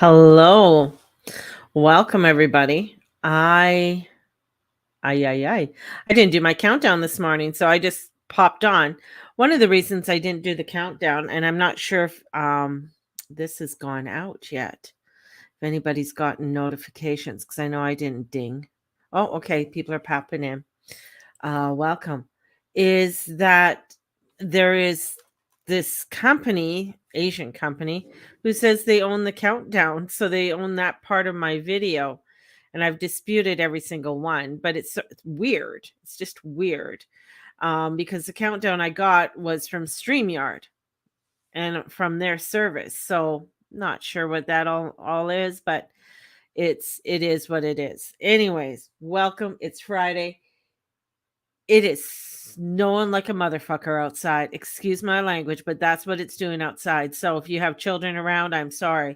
Hello. Welcome everybody. I didn't do my countdown this morning, so I just popped on. One of the reasons I didn't do the countdown, and I'm not sure if this has gone out yet. If anybody's gotten notifications, because I know I didn't ding. Oh, okay. People are popping in. Welcome. Is that there is this company, Asian company, who says they own the countdown. So they own that part of my video. And I've disputed every single one, but it's weird. It's just weird because the countdown I got was from StreamYard and from their service. So not sure what that all is, but it is what it is. Anyways, welcome. It's Friday. It is snowing like a motherfucker outside. Excuse my language, but that's what it's doing outside. So if you have children around, I'm sorry.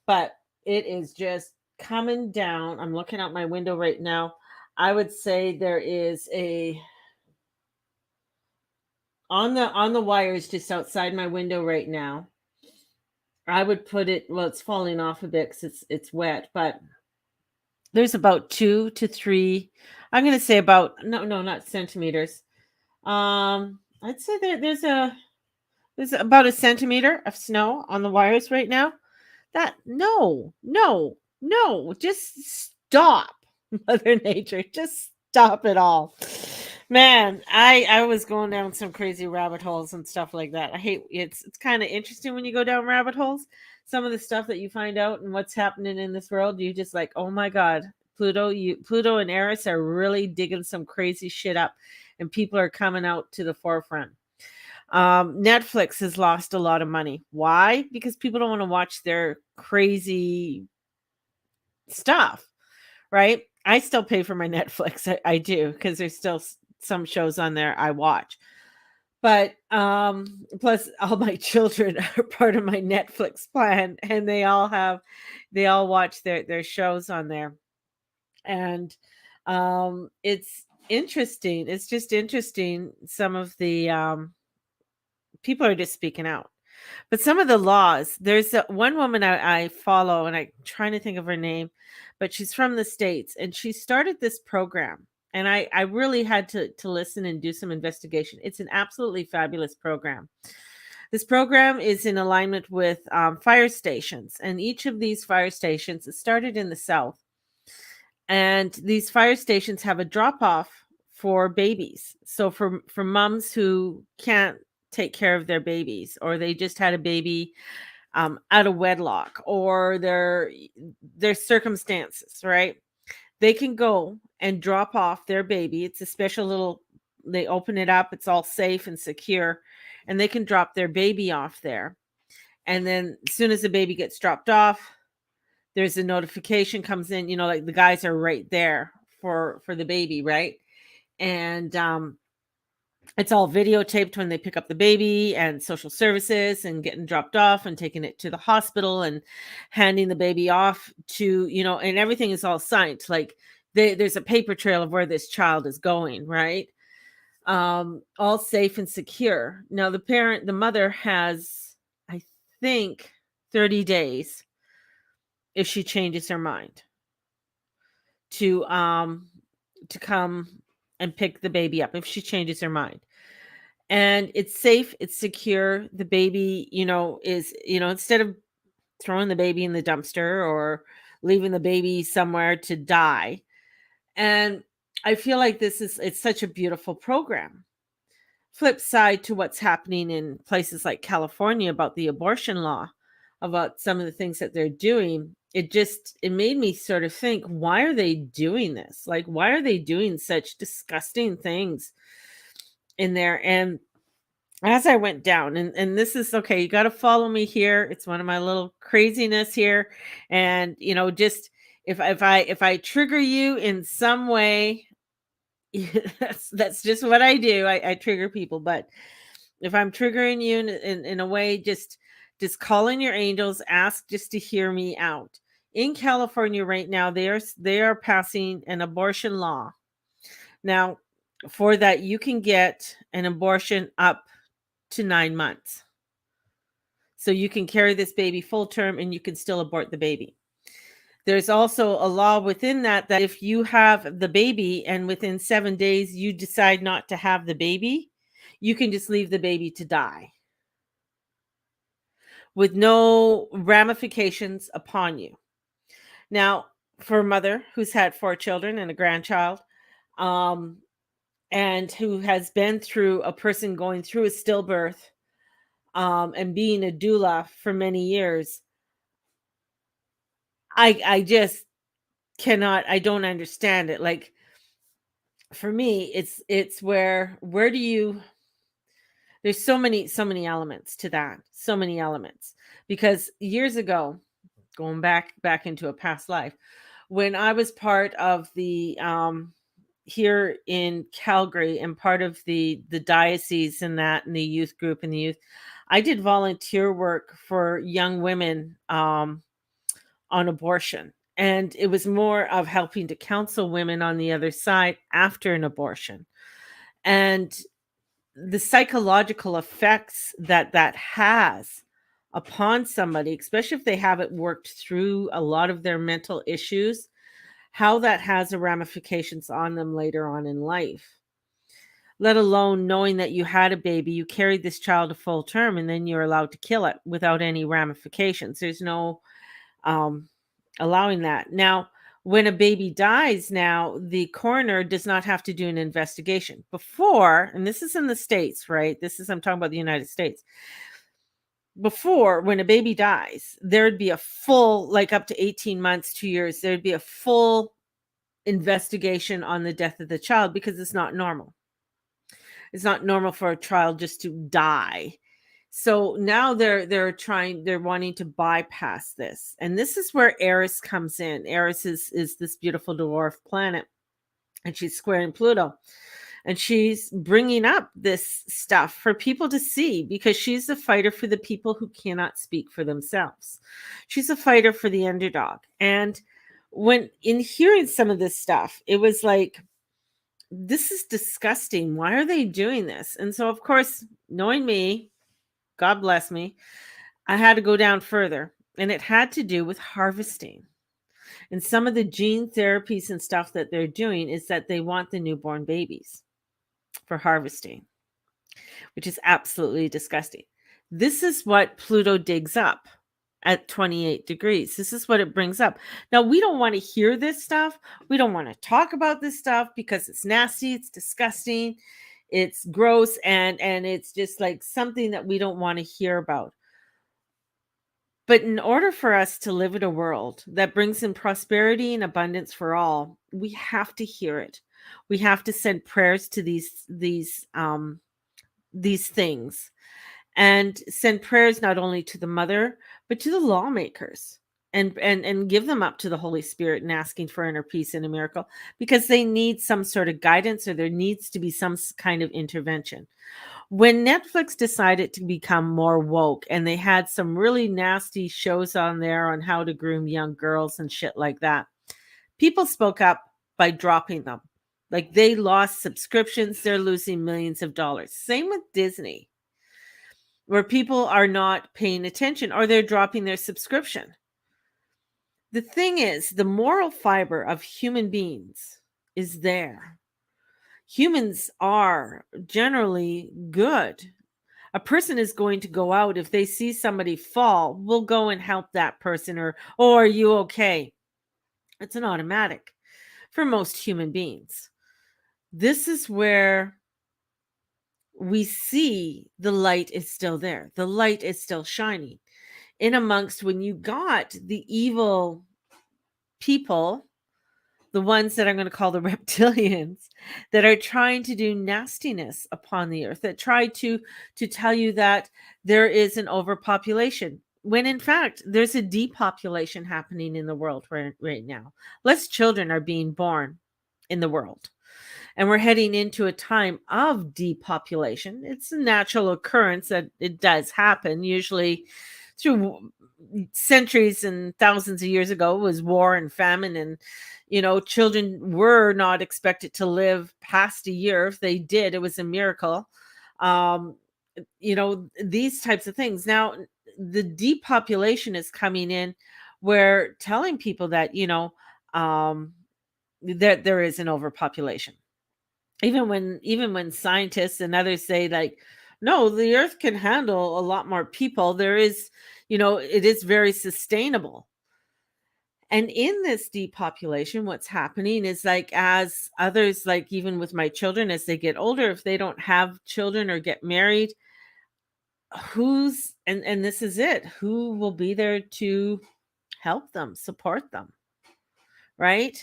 But it is just coming down. I'm looking out my window right now. I would say there is a on the wires just outside my window right now. I would put it, well, it's falling off a bit because it's wet, but there's about 2 to 3. I'm gonna say about no, not centimeters. I'd say there's about a centimeter of snow on the wires right now. That no, just stop, Mother Nature. Just stop it all. Man, I was going down some crazy rabbit holes and stuff like that. I hate it's kind of interesting when you go down rabbit holes. Some of the stuff that you find out and what's happening in this world, you just like, oh my God, Pluto and Eris are really digging some crazy shit up, and people are coming out to the forefront. Netflix has lost a lot of money. Why? Because people don't want to watch their crazy stuff, right? I still pay for my Netflix. I do because there's still some shows on there I watch. But plus all my children are part of my Netflix plan, and they all watch their shows on there. And it's interesting. It's just interesting. Some of the people are just speaking out. But some of the laws, there's one woman I follow, and I'm trying to think of her name, but she's from the States, and she started this program. And I really had to listen and do some investigation. It's an absolutely fabulous program. This program is in alignment with fire stations, and each of these fire stations, it started in the South, and these fire stations have a drop off for babies. So for moms who can't take care of their babies, or they just had a baby out of wedlock, or their circumstances, right? They can go and drop off their baby. It's a special little, they open it up, it's all safe and secure, and they can drop their baby off there. And then as soon as the baby gets dropped off, there's a notification comes in, like the guys are right there for the baby, right? And it's all videotaped when they pick up the baby, and social services, and getting dropped off and taking it to the hospital and handing the baby off to, and everything is all signed. Like there's a paper trail of where this child is going, right? All safe and secure. Now the mother has, I think, 30 days if she changes her mind to come and pick the baby up if she changes her mind. And it's safe, it's secure. The baby, is, instead of throwing the baby in the dumpster or leaving the baby somewhere to die. And I feel like it's such a beautiful program. Flip side to what's happening in places like California about the abortion law, about some of the things that they're doing, it made me sort of think, why are they doing this? Like, why are they doing such disgusting things in there? And as I went down, and this is okay, you got to follow me here. It's one of my little craziness here. And just if I trigger you in some way, that's just what I do. I trigger people. But if I'm triggering you in a way, just call in your angels, ask just to hear me out. In California right now, they are passing an abortion law. Now, for that, you can get an abortion up to 9 months. So you can carry this baby full term and you can still abort the baby. There's also a law within that that if you have the baby and within 7 days you decide not to have the baby, you can just leave the baby to die with no ramifications upon you. Now, for a mother who's had 4 children and a grandchild, um, and who has been through a person going through a stillbirth, and being a doula for many years, I just cannot, I don't understand it. Like, for me, it's where do you, there's so many elements to that. So many elements. Because years ago, going back into a past life, when I was part of the here in Calgary and part of the diocese and that and the youth group and the youth, I did volunteer work for young women on abortion. And it was more of helping to counsel women on the other side after an abortion. And the psychological effects that that has upon somebody, especially if they haven't worked through a lot of their mental issues, how that has a ramifications on them later on in life. Let alone knowing that you had a baby, you carried this child a full term, and then you're allowed to kill it without any ramifications. There's no um, allowing that. Now, when a baby dies, now the coroner does not have to do an investigation. Before, and this is in the States, right? This is, I'm talking about the United States. Before, when a baby dies, there'd be a full, like up to 18 months, 2 years, there'd be a full investigation on the death of the child because it's not normal. It's not normal for a child just to die. So now they're wanting to bypass this. And this is where Eris comes in. Eris is this beautiful dwarf planet, and she's squaring Pluto. And she's bringing up this stuff for people to see because she's a fighter for the people who cannot speak for themselves. She's a fighter for the underdog. And when in hearing some of this stuff, it was like, this is disgusting. Why are they doing this? And so, of course, knowing me, God bless me, I had to go down further. And it had to do with harvesting. And some of the gene therapies and stuff that they're doing is that they want the newborn babies for harvesting, which is absolutely disgusting. This is what Pluto digs up at 28 degrees. This is what it brings up. Now, we don't want to hear this stuff. We don't want to talk about this stuff because it's nasty, it's disgusting, it's gross, and it's just like something that we don't want to hear about. But in order for us to live in a world that brings in prosperity and abundance for all, we have to hear it. We have to send prayers to these things, and send prayers not only to the mother but to the lawmakers, and give them up to the Holy Spirit and asking for inner peace and a miracle, because they need some sort of guidance, or there needs to be some kind of intervention. When Netflix decided to become more woke and they had some really nasty shows on there on how to groom young girls and shit like that, people spoke up by dropping them. Like, they lost subscriptions, they're losing millions of dollars. Same with Disney, where people are not paying attention or they're dropping their subscription. The thing is, the moral fiber of human beings is there. Humans are generally good. A person is going to go out, if they see somebody fall, will go and help that person, or, oh, are you okay? It's an automatic for most human beings. This is where we see the light is still there. The light is still shining. In amongst, when you got the evil people, the ones that I'm going to call the reptilians, that are trying to do nastiness upon the earth, that try to tell you that there is an overpopulation, when in fact there's a depopulation happening in the world right now. Less children are being born in the world, and we're heading into a time of depopulation. It's a natural occurrence that it does happen, usually through centuries and thousands of years ago. It was war and famine, and children were not expected to live past a year. If they did, it was a miracle. These types of things. Now, the depopulation is coming in, where telling people that, um, that there is an overpopulation. Even when scientists and others say, like, no, the earth can handle a lot more people. There is, it is very sustainable. And in this depopulation, what's happening is, like, as others, like even with my children, as they get older, if they don't have children or get married, and this is it, who will be there to help them, support them, right?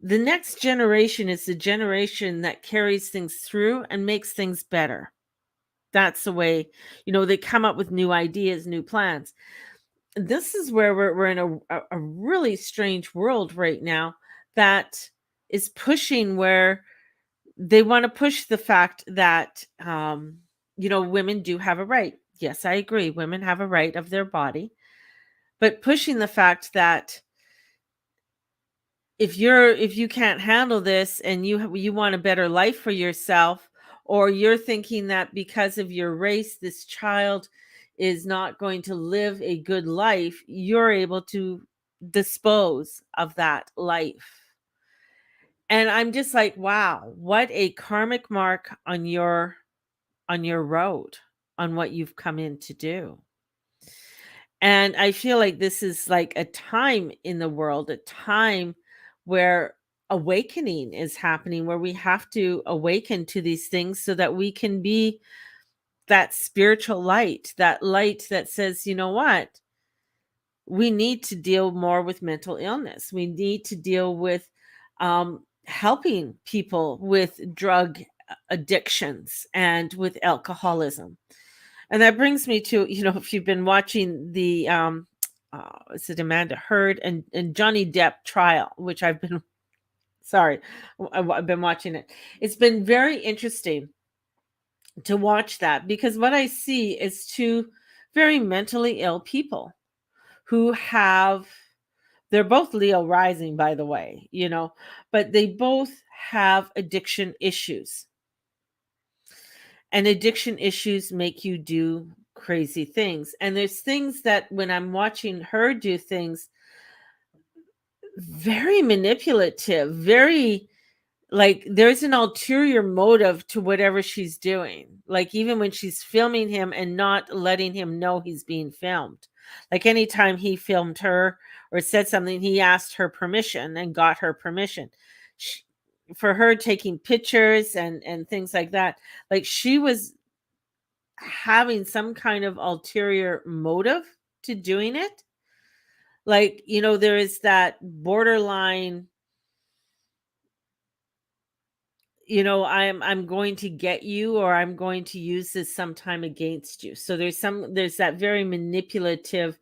The next generation is the generation that carries things through and makes things better. That's the way, they come up with new ideas, new plans. This is where we're in a really strange world right now, that is pushing, where they want to push the fact that, women do have a right. Yes, I agree. Women have a right of their body, but pushing the fact that if you can't handle this, and you want a better life for yourself, or you're thinking that because of your race this child is not going to live a good life, you're able to dispose of that life. And I'm just like, wow, what a karmic mark on your road, on what you've come in to do. And I feel like this is like a time in the world, a time where awakening is happening, where we have to awaken to these things so that we can be that spiritual light, that light that says, you know what? We need to deal more with mental illness. We need to deal with helping people with drug addictions and with alcoholism. And that brings me to, if you've been watching the is it Amanda Heard and Johnny Depp trial, which I've been sorry, I've been watching it. It's been very interesting to watch that, because what I see is two very mentally ill people who have, they're both Leo rising, by the way, but they both have addiction issues. And addiction issues make you do crazy things. And there's things that, when I'm watching her do things, very manipulative, very, like, there's an ulterior motive to whatever she's doing. Like, even when she's filming him and not letting him know he's being filmed. Like, anytime he filmed her or said something, he asked her permission and got her permission. For her taking pictures and things like that, like, she was having some kind of ulterior motive to doing it. Like, there is that borderline, I'm going to get you, or I'm going to use this sometime against you. So there's that very manipulative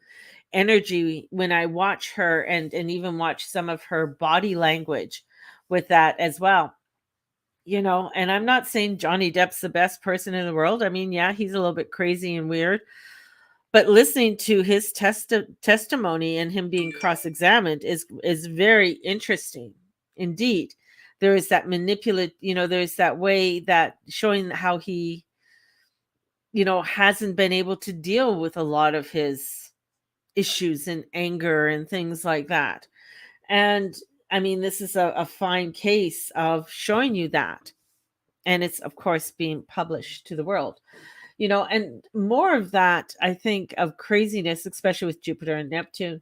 energy when I watch her, and even watch some of her body language with that as well. And I'm not saying Johnny Depp's the best person in the world. I mean, yeah, he's a little bit crazy and weird. But listening to his testimony and him being cross-examined is very interesting indeed. There is that there's that way, that showing how he, hasn't been able to deal with a lot of his issues and anger and things like that. And I mean, this is a fine case of showing you that. And it's, of course, being published to the world. And more of that, I think, of craziness, especially with Jupiter and Neptune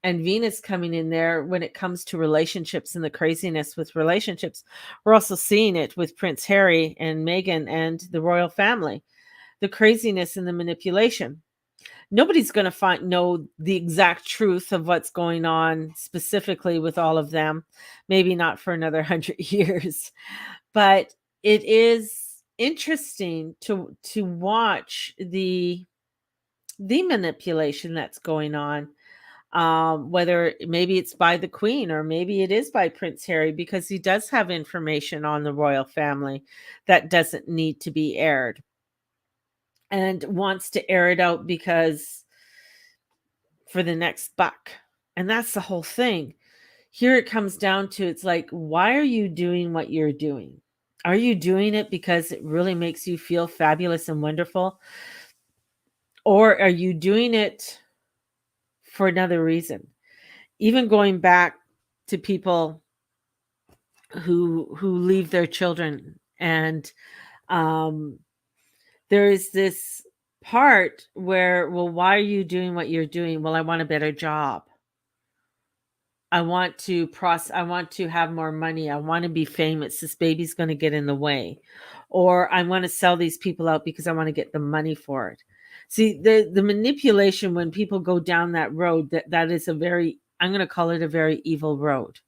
and Venus coming in there when it comes to relationships, and the craziness with relationships. We're also seeing it with Prince Harry and Meghan and the royal family, the craziness and the manipulation. Nobody's going to know the exact truth of what's going on specifically with all of them, maybe not for another 100 years, but it is interesting to watch the manipulation that's going on, whether maybe it's by the Queen, or maybe it is by Prince Harry, because he does have information on the royal family that doesn't need to be aired, and wants to air it out because for the next buck. And that's the whole thing. Here it comes down to, it's like, why are you doing what you're doing? Are you doing it because it really makes you feel fabulous and wonderful? Or are you doing it for another reason? Even going back to people who leave their children, and um there is this part where, well, why are you doing what you're doing? Well, I want a better job. I want to have more money. I want to be famous. This baby's going to get in the way. Or I want to sell these people out because I want to get the money for it. See, the manipulation, when people go down that road, that is a very, I'm going to call it a very evil road.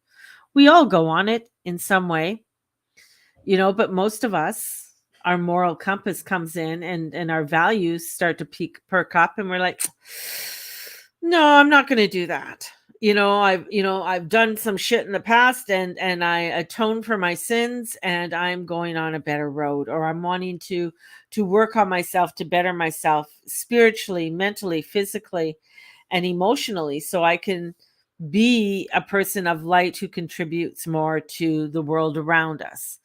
We all go on it in some way, but most of us, our moral compass comes in, and our values start to perk up, and we're like, no, I'm not going to do that. I've done some shit in the past, and I atone for my sins, and I'm going on a better road, or I'm wanting to work on myself, to better myself spiritually, mentally, physically, and emotionally, so I can be a person of light who contributes more to the world around us.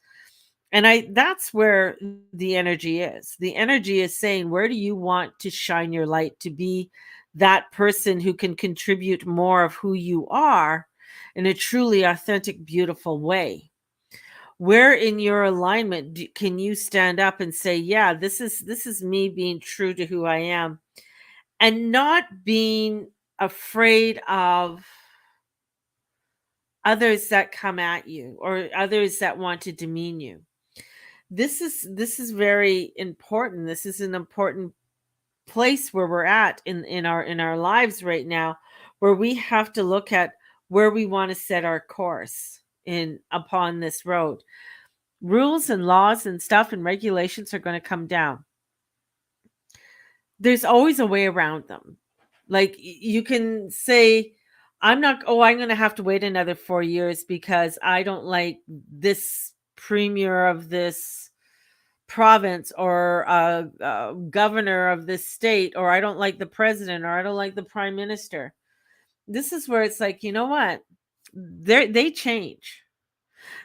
And that's where the energy is. The energy is saying, where do you want to shine your light, to be that person who can contribute more of who you are in a truly authentic, beautiful way? Where in your alignment can you stand up and say, yeah, this is me being true to who I am, and not being afraid of others that come at you, or others that want to demean you? This is very important. This is an important place where we're at in our lives right now, where we have to look at where we want to set our course in upon this road. Rules and laws and stuff and regulations are going to come down. There's always a way around them. Like, you can say, I'm going to have to wait another 4 years because I don't like this premier of this province, or governor of this state, or I don't like the president, or I don't like the prime minister. This is where it's like, you know what? They change.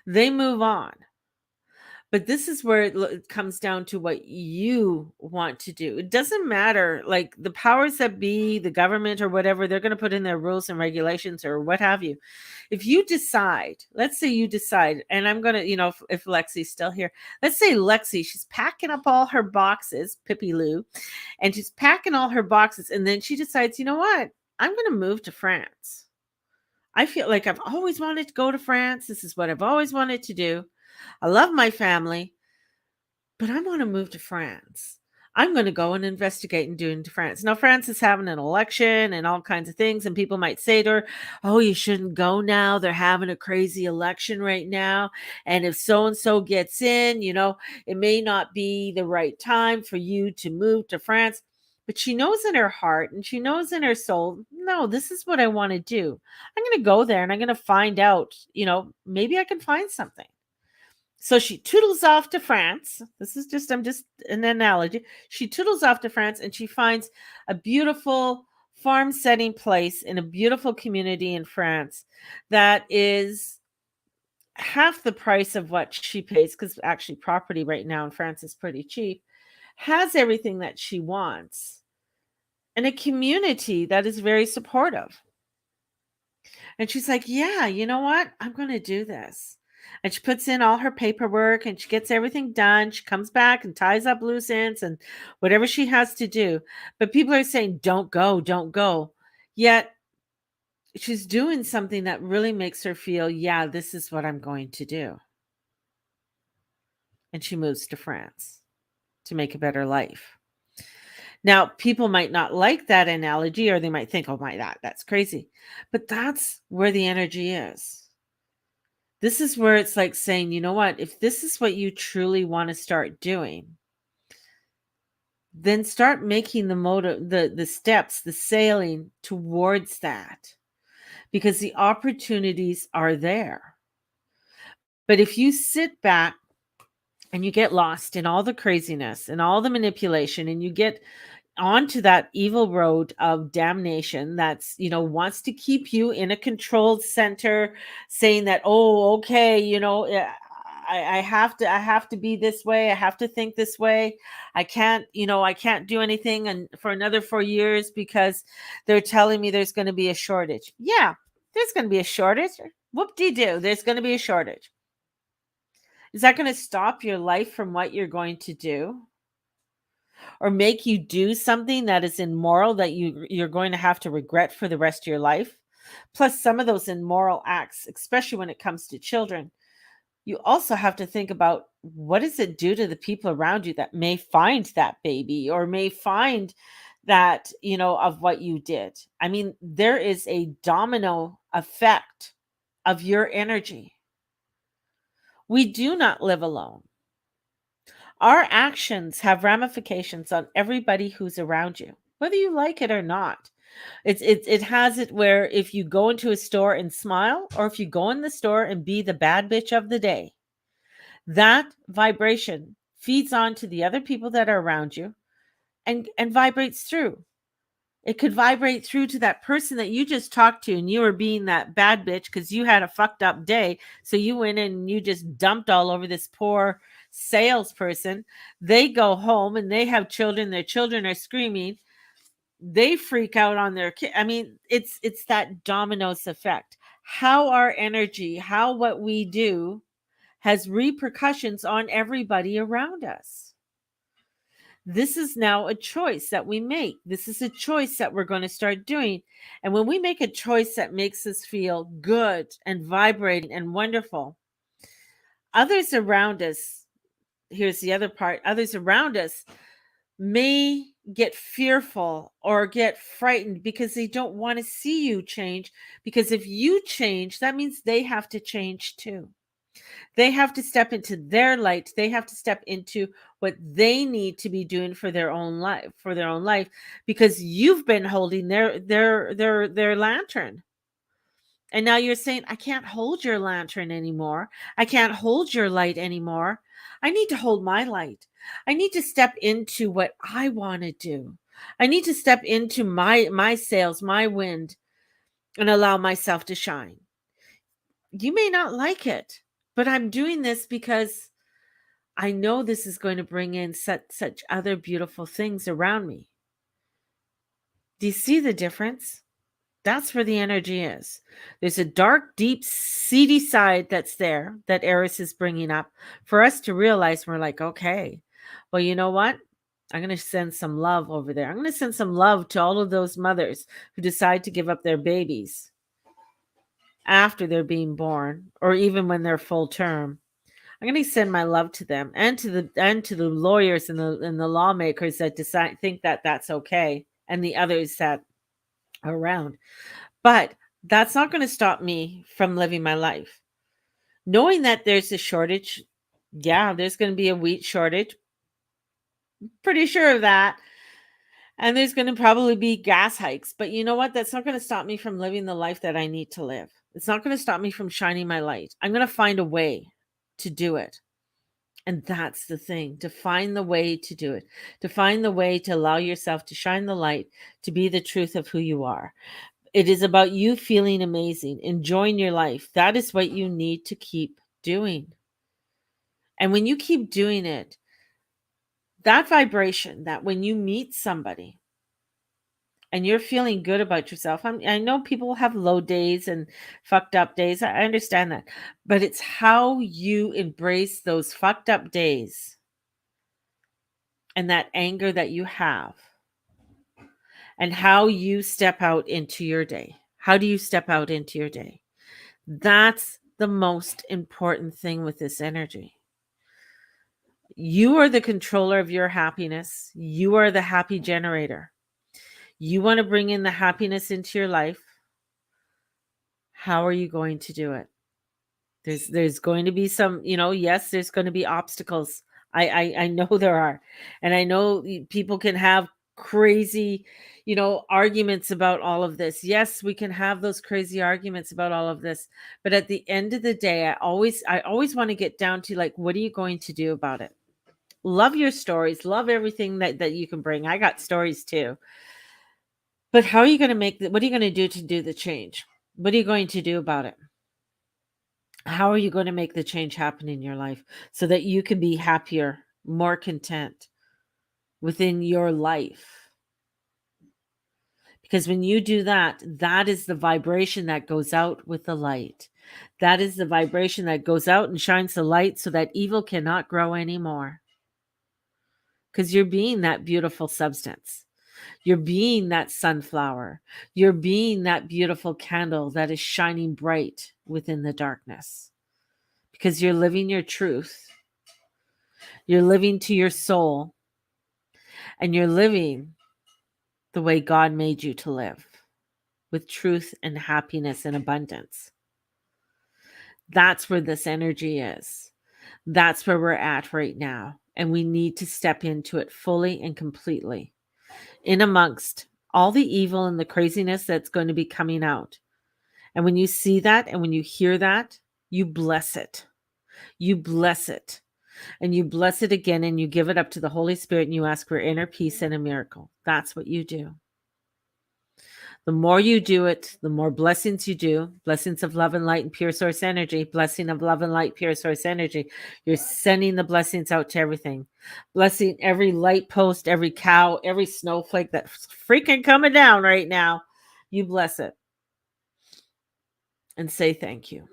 They move on. But this is where it comes down to what you want to do. It doesn't matter, like, the powers that be, the government or whatever, they're going to put in their rules and regulations or what have you. If you decide, let's say you decide, and I'm going to, if Lexi's still here, let's say Lexi, she's packing up all her boxes, Pippi Lou, and she's packing all her boxes. And then she decides, you know what? I'm going to move to France. I feel like I've always wanted to go to France. This is what I've always wanted to do. I love my family, but I want to move to France. I'm going to go and investigate and do into France. Now, France is having an election and all kinds of things, and people might say to her, oh, you shouldn't go now. They're having a crazy election right now. And if so-and-so gets in, it may not be the right time for you to move to France. But she knows in her heart, and she knows in her soul, no, this is what I want to do. I'm going to go there, and I'm going to find out, maybe I can find something. So she toodles off to France. I'm just an analogy. She toodles off to France, and she finds a beautiful farm setting place in a beautiful community in France that is half the price of what she pays, because actually property right now in France is pretty cheap, has everything that she wants, and a community that is very supportive. And she's like, yeah, you know what? I'm going to do this. And she puts in all her paperwork, and she gets everything done. She comes back and ties up loose ends and whatever she has to do. But people are saying, don't go, don't go. Yet she's doing something that really makes her feel, yeah, this is what I'm going to do. And she moves to France to make a better life. Now, people might not like that analogy, or they might think, oh my, that's crazy. But that's where the energy is. This is where it's like saying, you know what, if this is what you truly want to start doing, then start making the steps, the sailing towards that, because the opportunities are there. But if you sit back and you get lost in all the craziness and all the manipulation, and you get onto that evil road of damnation that's, wants to keep you in a controlled center, saying that, oh, okay, I have to be this way. I have to think this way. I can't do anything and for another 4 years because they're telling me there's going to be a shortage. Yeah, there's going to be a shortage. Whoop-de-doo, there's going to be a shortage. Is that going to stop your life from what you're going to do? Or make you do something that is immoral that you're going to have to regret for the rest of your life? Plus some of those immoral acts, especially when it comes to children, you also have to think about what does it do to the people around you that may find that baby or may find that, of what you did. I mean, there is a domino effect of your energy. We do not live alone. Our actions have ramifications on everybody who's around you, whether you like it or not. It has it where if you go into a store and smile, or if you go in the store and be the bad bitch of the day, that vibration feeds on to the other people that are around you and vibrates through. It could vibrate through to that person that you just talked to and you were being that bad bitch because you had a fucked up day. So you went in and you just dumped all over this poor salesperson. They go home and they have children. Their children are screaming. They freak out on their kid. I mean, it's that dominoes effect. How our energy, how what we do has repercussions on everybody around us. This is now a choice that we make. This is a choice that we're going to start doing. And when we make a choice that makes us feel good and vibrating and wonderful, others around us, here's the other part, others around us may get fearful or get frightened because they don't want to see you change. Because if you change, that means they have to change too. They have to step into their light. They have to step into what they need to be doing for their own life, because you've been holding their lantern. And now you're saying, I can't hold your lantern anymore. I can't hold your light anymore. I need to hold my light. I need to step into what I want to do. I need to step into my sails, my wind, and allow myself to shine. You may not like it, but I'm doing this because I know this is going to bring in such other beautiful things around me. Do you see the difference? That's where the energy is. There's a dark, deep, seedy side that's there that Eris is bringing up for us to realize. We're like, okay, well, you know what? I'm going to send some love over there. I'm going to send some love to all of those mothers who decide to give up their babies after they're being born or even when they're full term. I'm going to send my love to them and to the lawyers and the lawmakers that think that that's okay, and the others that are around. But that's not going to stop me from living my life. Knowing that there's a shortage, yeah, there's going to be a wheat shortage. Pretty sure of that. And there's going to probably be gas hikes. But you know what? That's not going to stop me from living the life that I need to live. It's not going to stop me from shining my light. I'm going to find a way to do it. And that's the thing, to find the way to do it, to find the way to allow yourself to shine the light, to be the truth of who you are. It is about you feeling amazing, enjoying your life. That is what you need to keep doing. And when you keep doing it, that vibration, that when you meet somebody and you're feeling good about yourself, I know people have low days and fucked up days. I understand that. But it's how you embrace those fucked up days and that anger that you have, and how you step out into your day. How do you step out into your day? That's the most important thing with this energy. You are the controller of your happiness. You are the happy generator. You want to bring in the happiness into your life. How are you going to do it? There's going to be some, yes, there's going to be obstacles. I know there are. And I know people can have crazy, arguments about all of this. Yes, we can have those crazy arguments about all of this. But at the end of the day, I always want to get down to, like, what are you going to do about it? Love your stories. Love everything that you can bring. I got stories too. But how are you going to what are you going to do the change? What are you going to do about it? How are you going to make the change happen in your life so that you can be happier, more content within your life? Because when you do that, that is the vibration that goes out with the light. That is the vibration that goes out and shines the light so that evil cannot grow anymore. Because you're being that beautiful substance. You're being that sunflower. You're being that beautiful candle that is shining bright within the darkness. Because you're living your truth. You're living to your soul. And you're living the way God made you to live, with truth and happiness and abundance. That's where this energy is. That's where we're at right now. And we need to step into it fully and completely, in amongst all the evil and the craziness that's going to be coming out. And when you see that and when you hear that, you bless it. You bless it. And you bless it again, and you give it up to the Holy Spirit, and you ask for inner peace and a miracle. That's what you do. The more you do it, the more blessings you do. Blessings of love and light and pure source energy. Blessing of love and light, pure source energy. You're sending the blessings out to everything. Blessing every light post, every cow, every snowflake that's freaking coming down right now. You bless it. And say thank you.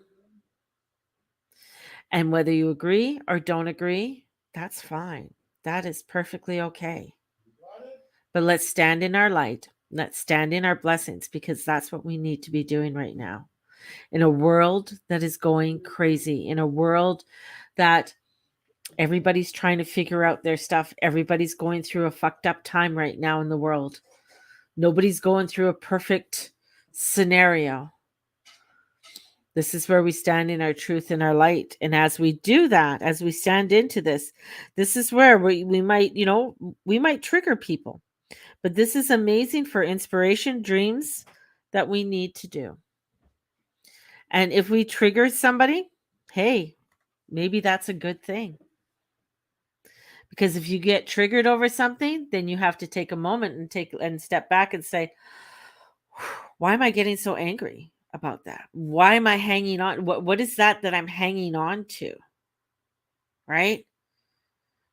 And whether you agree or don't agree, that's fine. That is perfectly okay. But let's stand in our light. Let's stand in our blessings, because that's what we need to be doing right now. In a world that is going crazy, in a world that everybody's trying to figure out their stuff. Everybody's going through a fucked up time right now in the world. Nobody's going through a perfect scenario. This is where we stand in our truth and our light. And as we do that, as we stand into this, this is where we might, we might trigger people. But this is amazing for inspiration, dreams that we need to do. And if we trigger somebody, hey, maybe that's a good thing. Because if you get triggered over something, then you have to take a moment and step back and say, why am I getting so angry about that? Why am I hanging on? What is that I'm hanging on to? Right?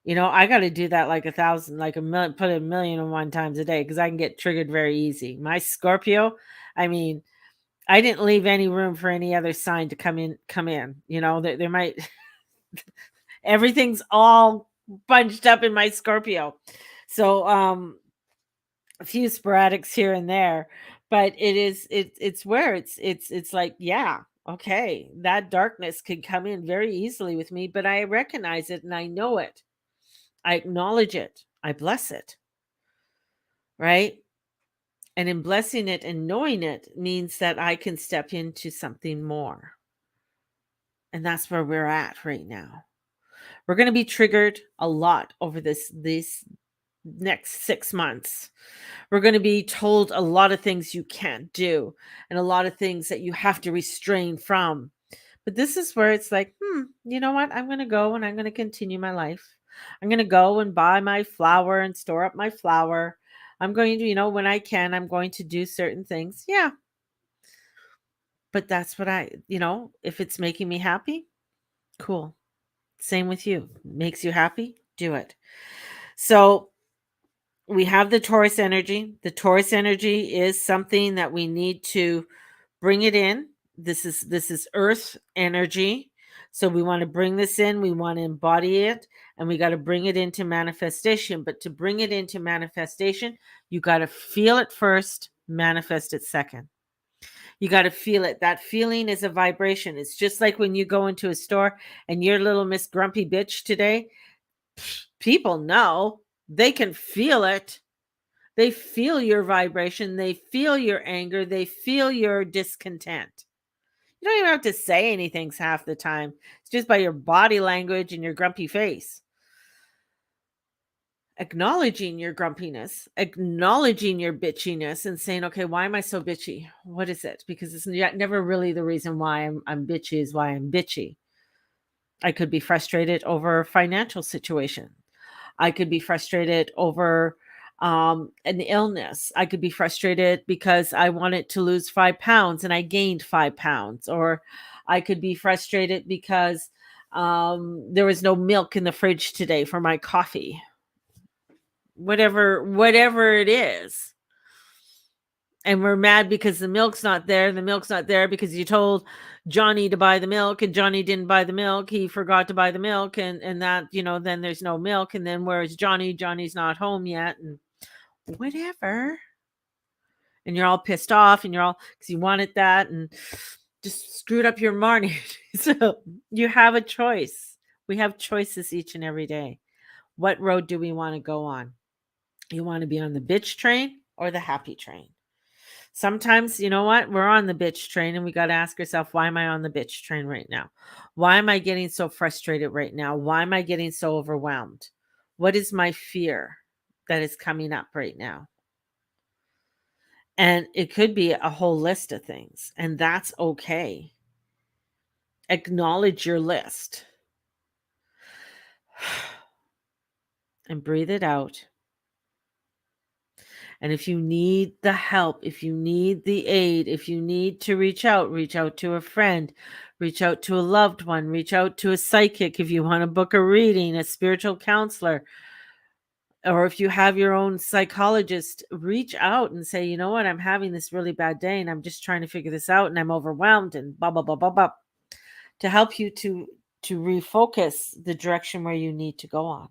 I got to do that like 1,000, like a million, put 1,000,001 times a day, because I can get triggered very easy. My Scorpio, I mean, I didn't leave any room for any other sign to come in. There might, everything's all bunched up in my Scorpio. So, a few sporadics here and there, but it's where it's like, yeah, okay, that darkness could come in very easily with me, but I recognize it and I know it. I acknowledge it. I bless it. Right? And in blessing it and knowing it means that I can step into something more. And that's where we're at right now. We're going to be triggered a lot over this next 6 months. We're going to be told a lot of things you can't do and a lot of things that you have to restrain from. But this is where it's like, you know what? I'm going to go and I'm going to continue my life. I'm going to go and buy my flour and store up my flour. I'm going to, when I can, I'm going to do certain things. Yeah. But that's what if it's making me happy, cool. Same with you. Makes you happy, do it. So we have the Taurus energy. The Taurus energy is something that we need to bring it in. This is earth energy. So we want to bring this in, we want to embody it, and we got to bring it into manifestation. But to bring it into manifestation, you got to feel it first, manifest it second. You got to feel it. That feeling is a vibration. It's just like when you go into a store and you're little Miss Grumpy Bitch today. People know. They can feel it. They feel your vibration. They feel your anger. They feel your discontent. You don't even have to say anything half the time. It's just by your body language and your grumpy face. Acknowledging your grumpiness, acknowledging your bitchiness, and saying, okay, why am I so bitchy? What is it? Because it's never really the reason why I'm bitchy is why I'm bitchy. I could be frustrated over a financial situation. I could be frustrated over an illness. I could be frustrated because I wanted to lose 5 pounds and I gained 5 pounds, or I could be frustrated because there was no milk in the fridge today for my coffee. Whatever it is. And we're mad because the milk's not there. The milk's not there because you told Johnny to buy the milk and Johnny didn't buy the milk. He forgot to buy the milk, and that, then there's no milk. And then where's Johnny? Johnny's not home yet, and whatever. And you're all pissed off, and you're all, because you wanted that and just screwed up your morning. So you have a choice. We have choices each and every day. What road do we want to go on? You want to be on the bitch train or the happy train? Sometimes, you know what? We're on the bitch train and we got to ask ourselves, why am I on the bitch train right now? Why am I getting so frustrated right now? Why am I getting so overwhelmed? What is my fear that is coming up right now? And it could be a whole list of things, and that's okay. Acknowledge your list and breathe it out. And if you need the help, if you need the aid, if you need to reach out to a friend, reach out to a loved one, reach out to a psychic. If you want to book a reading, a spiritual counselor, or if you have your own psychologist, reach out and say, you know what, I'm having this really bad day and I'm just trying to figure this out and I'm overwhelmed and blah, blah, blah, blah, blah, to help you to refocus the direction where you need to go on.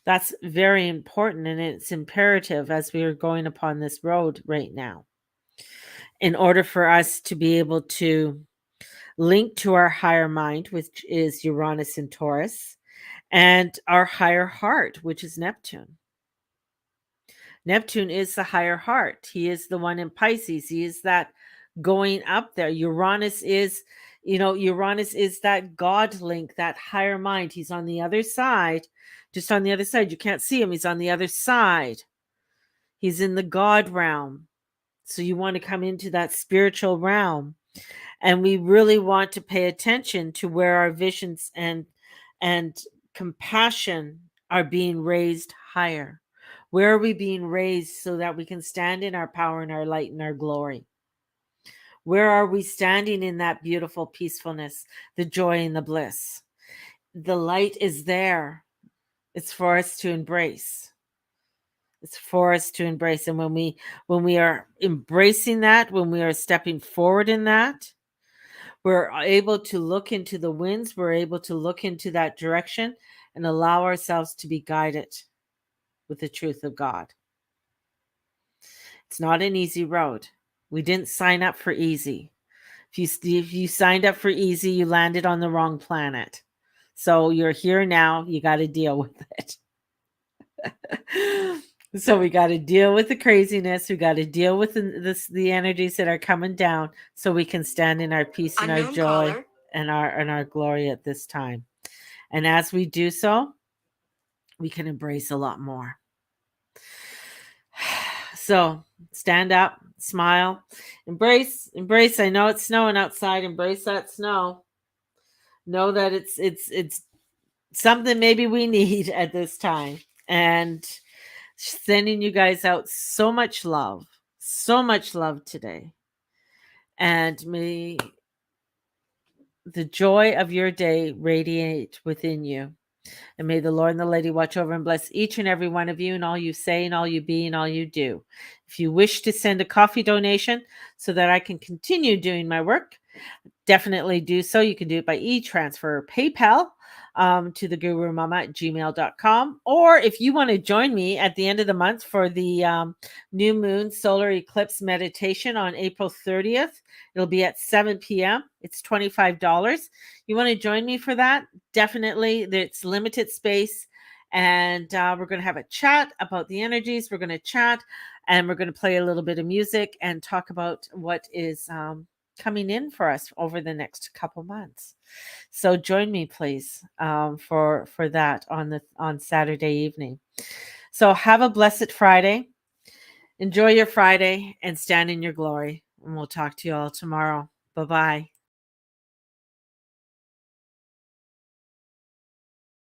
That's very important, and it's imperative as we are going upon this road right now. In order for us to be able to link to our higher mind, which is Uranus and Taurus, and our higher heart, which is Neptune. Neptune is the higher heart. He is the one in Pisces. He is that going up there. Uranus is that God link, that higher mind. He's on the other side, just on the other side. You can't see him. He's on the other side. He's in the God realm. So you want to come into that spiritual realm. And we really want to pay attention to where our visions and compassion are being raised higher. Where are we being raised so that we can stand in our power and our light and our glory? Where are we standing in that beautiful peacefulness, the joy and the bliss? The light is there. It's for us to embrace. It's for us to embrace. And when we are embracing that, when we are stepping forward in that, we're able to look into the winds. We're able to look into that direction and allow ourselves to be guided with the truth of God. It's not an easy road. We didn't sign up for easy. If you signed up for easy, you landed on the wrong planet. So you're here now. You got to deal with it. So we got to deal with the craziness. We got to deal with the energies that are coming down, so we can stand in our peace and our joy and our glory at this time. And as we do so, we can embrace a lot more. So stand up, smile, embrace. I know it's snowing outside. Embrace that snow. Know that it's something maybe we need at this time. And sending you guys out so much love today. And may the joy of your day radiate within you. And may the Lord and the Lady watch over and bless each and every one of you, and all you say and all you be and all you do. If you wish to send a coffee donation so that I can continue doing my work, definitely do so. You can do it by e-transfer or PayPal to thegurumama@gmail.com. Or if you want to join me at the end of the month for the new moon solar eclipse meditation on April 30th, it'll be at 7 p.m. It's $25. You want to join me for that? Definitely. It's limited space. And we're going to have a chat about the energies. We're going to chat and we're going to play a little bit of music and talk about what is coming in for us over the next couple months. So join me, please, for that on Saturday evening. So have a blessed Friday. Enjoy your Friday and stand in your glory. And we'll talk to you all tomorrow. Bye-bye.